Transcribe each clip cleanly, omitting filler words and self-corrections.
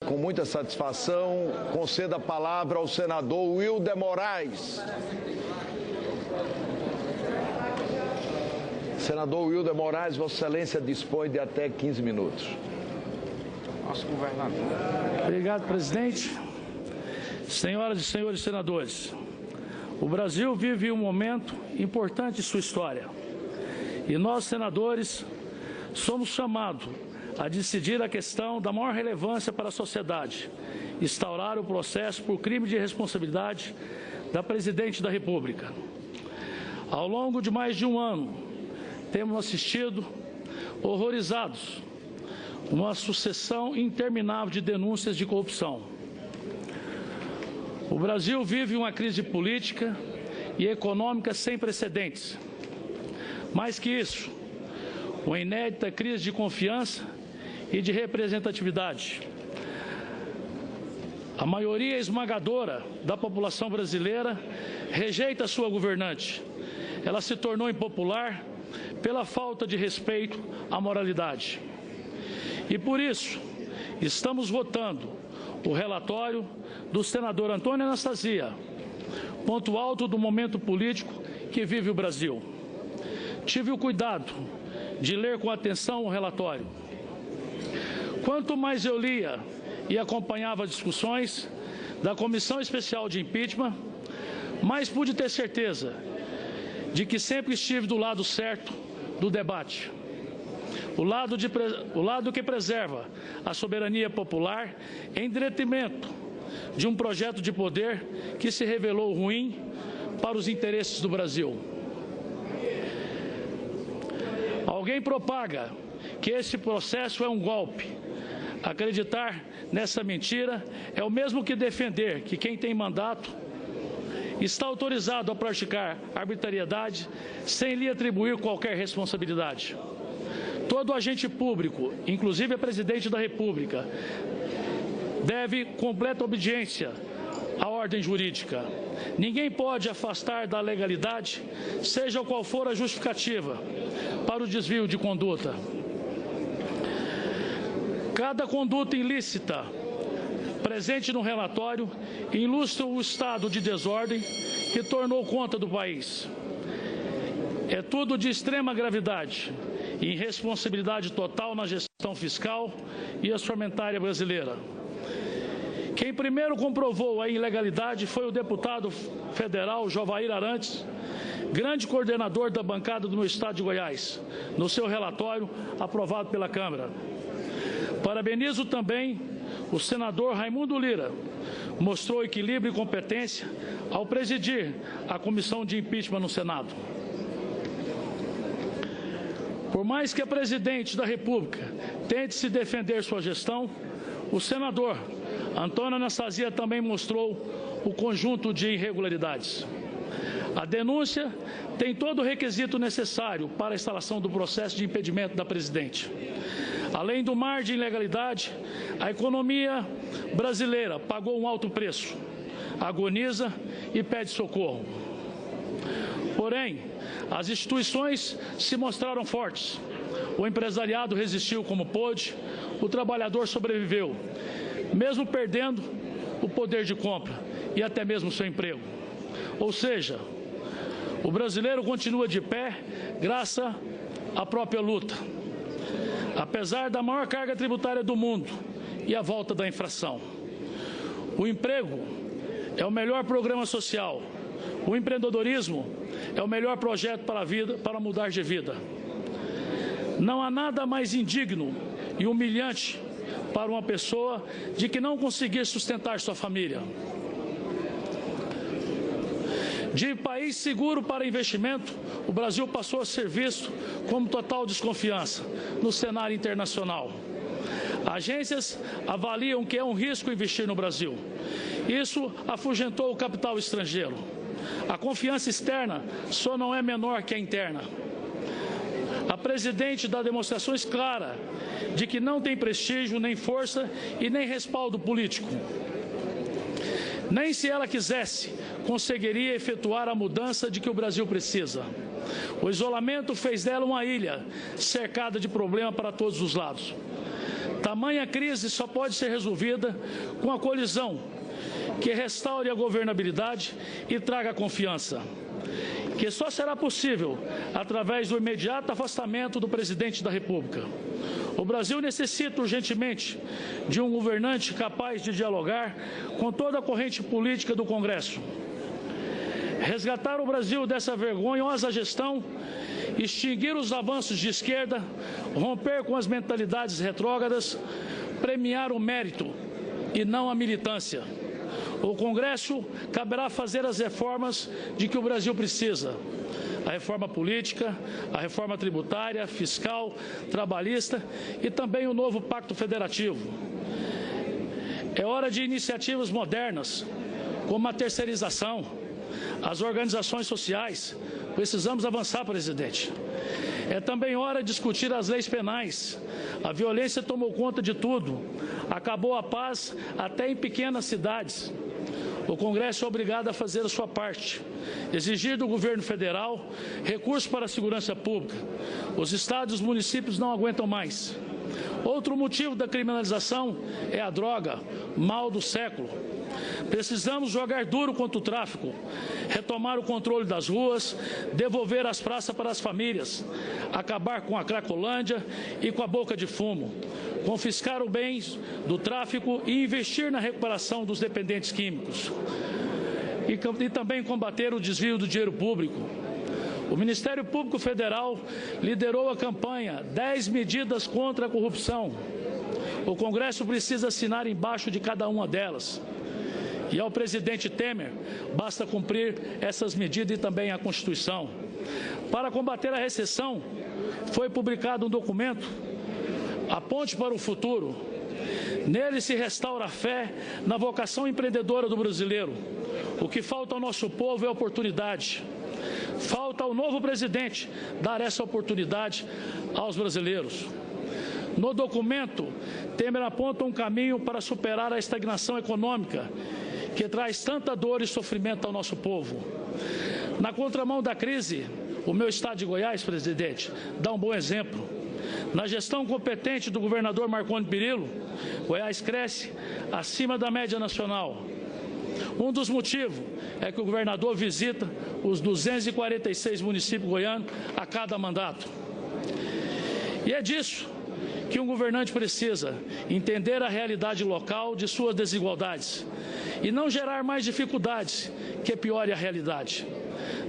Com muita satisfação, concedo a palavra ao senador Wilder Moraes. Senador Wilder Moraes, Vossa Excelência dispõe de até 15 minutos. Nosso governador. Obrigado, presidente. Senhoras e senhores senadores, o Brasil vive um momento importante em sua história. E nós, senadores, somos chamados a decidir a questão da maior relevância para a sociedade, instaurar o processo por crime de responsabilidade da Presidente da República. Ao longo de mais de um ano, temos assistido, horrorizados, uma sucessão interminável de denúncias de corrupção. O Brasil vive uma crise política e econômica sem precedentes. Mais que isso, uma inédita crise de confiança e de representatividade. A maioria esmagadora da população brasileira rejeita sua governante. Ela se tornou impopular pela falta de respeito à moralidade. E por isso, estamos votando o relatório do senador Antônio Anastasia, ponto alto do momento político que vive o Brasil. Tive o cuidado de ler com atenção o relatório. Quanto mais eu lia e acompanhava as discussões da Comissão Especial de Impeachment, mais pude ter certeza de que sempre estive do lado certo do debate. O lado que preserva a soberania popular em detrimento de um projeto de poder que se revelou ruim para os interesses do Brasil. Alguém propaga que esse processo é um golpe. Acreditar nessa mentira é o mesmo que defender que quem tem mandato está autorizado a praticar arbitrariedade sem lhe atribuir qualquer responsabilidade. Todo agente público, inclusive a Presidente da República, deve completa obediência à ordem jurídica. Ninguém pode afastar da legalidade, seja qual for a justificativa, para o desvio de conduta. Cada conduta ilícita presente no relatório ilustra o estado de desordem que tornou conta do país. É tudo de extrema gravidade e irresponsabilidade total na gestão fiscal e orçamentária brasileira. Quem primeiro comprovou a ilegalidade foi o deputado federal Jovair Arantes, grande coordenador da bancada do meu estado de Goiás, no seu relatório aprovado pela Câmara. Parabenizo também o senador Raimundo Lira, mostrou equilíbrio e competência ao presidir a comissão de impeachment no Senado. Por mais que a Presidente da República tente se defender sua gestão, o senador Antônio Anastasia também mostrou o conjunto de irregularidades. A denúncia tem todo o requisito necessário para a instalação do processo de impedimento da Presidente. Além do mar de ilegalidade, a economia brasileira pagou um alto preço, agoniza e pede socorro. Porém, as instituições se mostraram fortes, o empresariado resistiu como pôde, o trabalhador sobreviveu, mesmo perdendo o poder de compra e até mesmo seu emprego. Ou seja, o brasileiro continua de pé graças à própria luta. Apesar da maior carga tributária do mundo e a volta da inflação. O emprego é o melhor programa social. O empreendedorismo é o melhor projeto para a vida, para mudar de vida. Não há nada mais indigno e humilhante para uma pessoa de que não conseguir sustentar sua família. De país seguro para investimento, o Brasil passou a ser visto como total desconfiança no cenário internacional. Agências avaliam que é um risco investir no Brasil. Isso afugentou o capital estrangeiro. A confiança externa só não é menor que a interna. A Presidente dá demonstrações claras de que não tem prestígio, nem força e nem respaldo político. Nem se ela quisesse, conseguiria efetuar a mudança de que o Brasil precisa. O isolamento fez dela uma ilha cercada de problemas para todos os lados. Tamanha crise só pode ser resolvida com a coalizão que restaure a governabilidade e traga confiança, que só será possível através do imediato afastamento do presidente da República. O Brasil necessita urgentemente de um governante capaz de dialogar com toda a corrente política do Congresso. Resgatar o Brasil dessa vergonhosa gestão, extinguir os avanços de esquerda, romper com as mentalidades retrógradas, premiar o mérito e não a militância. O Congresso caberá fazer as reformas de que o Brasil precisa. A reforma política, a reforma tributária, fiscal, trabalhista e também o novo Pacto Federativo. É hora de iniciativas modernas, como a terceirização, as organizações sociais. Precisamos avançar, presidente. É também hora de discutir as leis penais. A violência tomou conta de tudo. Acabou a paz até em pequenas cidades. O Congresso é obrigado a fazer a sua parte, exigir do governo federal recursos para a segurança pública. Os estados e os municípios não aguentam mais. Outro motivo da criminalização é a droga, mal do século. Precisamos jogar duro contra o tráfico, retomar o controle das ruas, devolver as praças para as famílias, acabar com a Cracolândia e com a boca de fumo, confiscar os bens do tráfico e investir na recuperação dos dependentes químicos. E também combater o desvio do dinheiro público. O Ministério Público Federal liderou a campanha 10 medidas contra a corrupção. O Congresso precisa assinar embaixo de cada uma delas. E ao presidente Temer, basta cumprir essas medidas e também a Constituição. Para combater a recessão, foi publicado um documento, A Ponte para o Futuro. Nele se restaura a fé na vocação empreendedora do brasileiro. O que falta ao nosso povo é oportunidade. Falta ao novo presidente dar essa oportunidade aos brasileiros. No documento, Temer aponta um caminho para superar a estagnação econômica que traz tanta dor e sofrimento ao nosso povo. Na contramão da crise, o meu estado de Goiás, presidente, dá um bom exemplo. Na gestão competente do governador Marconi Perillo, Goiás cresce acima da média nacional. Um dos motivos é que o governador visita os 246 municípios goianos a cada mandato. E é disso que um governante precisa, entender a realidade local de suas desigualdades e não gerar mais dificuldades que piore a realidade.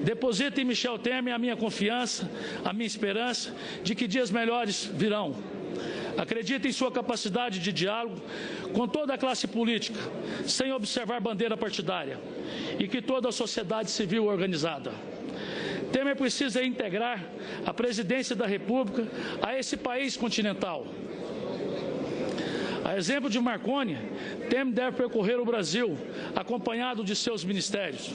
Deposito em Michel Temer a minha confiança, a minha esperança de que dias melhores virão. Acredito em sua capacidade de diálogo com toda a classe política, sem observar bandeira partidária, e que toda a sociedade civil organizada. Temer precisa integrar a presidência da República a esse país continental. A exemplo de Marconi, Temer deve percorrer o Brasil, acompanhado de seus ministérios.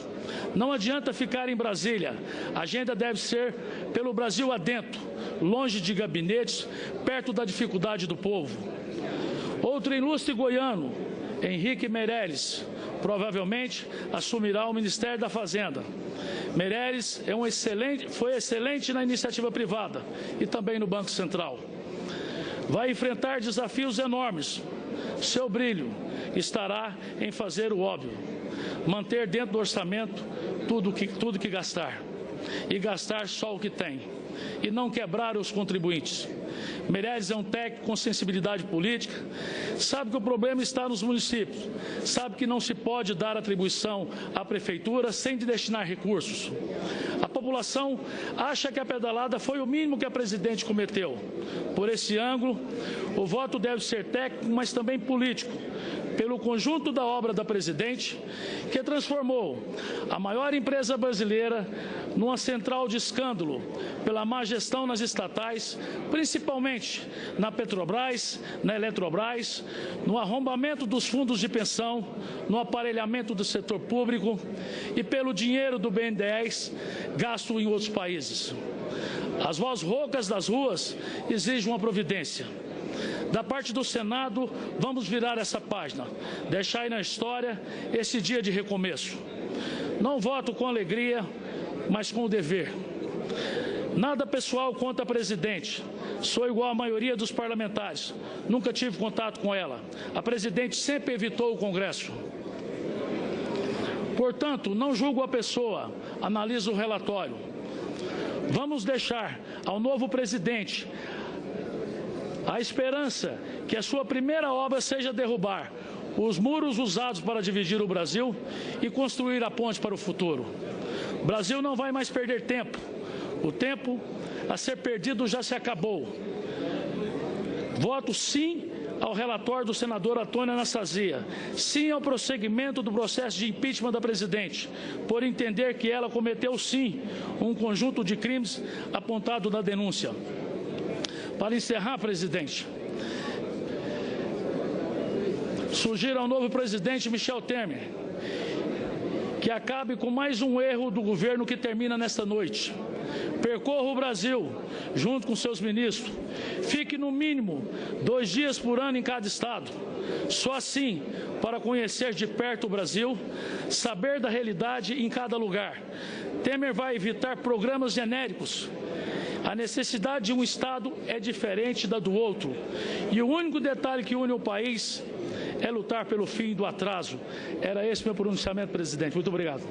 Não adianta ficar em Brasília, a agenda deve ser pelo Brasil adentro, longe de gabinetes, perto da dificuldade do povo. Outro ilustre goiano, Henrique Meirelles, provavelmente assumirá o Ministério da Fazenda. Meirelles foi excelente na iniciativa privada e também no Banco Central. Vai enfrentar desafios enormes. Seu brilho estará em fazer o óbvio, manter dentro do orçamento tudo que gastar, e gastar só o que tem, e não quebrar os contribuintes. Meirelles é um técnico com sensibilidade política, sabe que o problema está nos municípios, sabe que não se pode dar atribuição à prefeitura sem destinar recursos. A população acha que a pedalada foi o mínimo que a presidente cometeu. Por esse ângulo, o voto deve ser técnico, mas também político, pelo conjunto da obra da presidente, que transformou a maior empresa brasileira numa central de escândalo pela má gestão nas estatais, principalmente na Petrobras, na Eletrobras, no arrombamento dos fundos de pensão, no aparelhamento do setor público e pelo dinheiro do BNDES gasto em outros países. As vozes roucas das ruas exigem uma providência. Da parte do Senado, vamos virar essa página, deixar aí na história esse dia de recomeço. Não voto com alegria, mas com o dever. Nada pessoal contra a presidente, Sou igual à maioria dos parlamentares. Nunca tive contato com ela. A presidente sempre evitou o Congresso. Portanto, não julgo a pessoa, analiso o relatório. Vamos deixar ao novo presidente a esperança que a sua primeira obra seja derrubar os muros usados para dividir o Brasil e construir a ponte para o futuro. O Brasil não vai mais perder tempo. O tempo a ser perdido já se acabou. Voto sim ao relatório do senador Antônio Anastasia, sim ao prosseguimento do processo de impeachment da presidente, por entender que ela cometeu sim um conjunto de crimes apontado na denúncia. Para encerrar, presidente, sugiro ao novo presidente Michel Temer que acabe com mais um erro do governo que termina nesta noite. Percorra o Brasil junto com seus ministros. Fique no mínimo 2 dias por ano em cada estado. Só assim, para conhecer de perto o Brasil, saber da realidade em cada lugar. Temer vai evitar programas genéricos. A necessidade de um estado é diferente da do outro. E o único detalhe que une o país é lutar pelo fim do atraso. Era esse meu pronunciamento, presidente. Muito obrigado.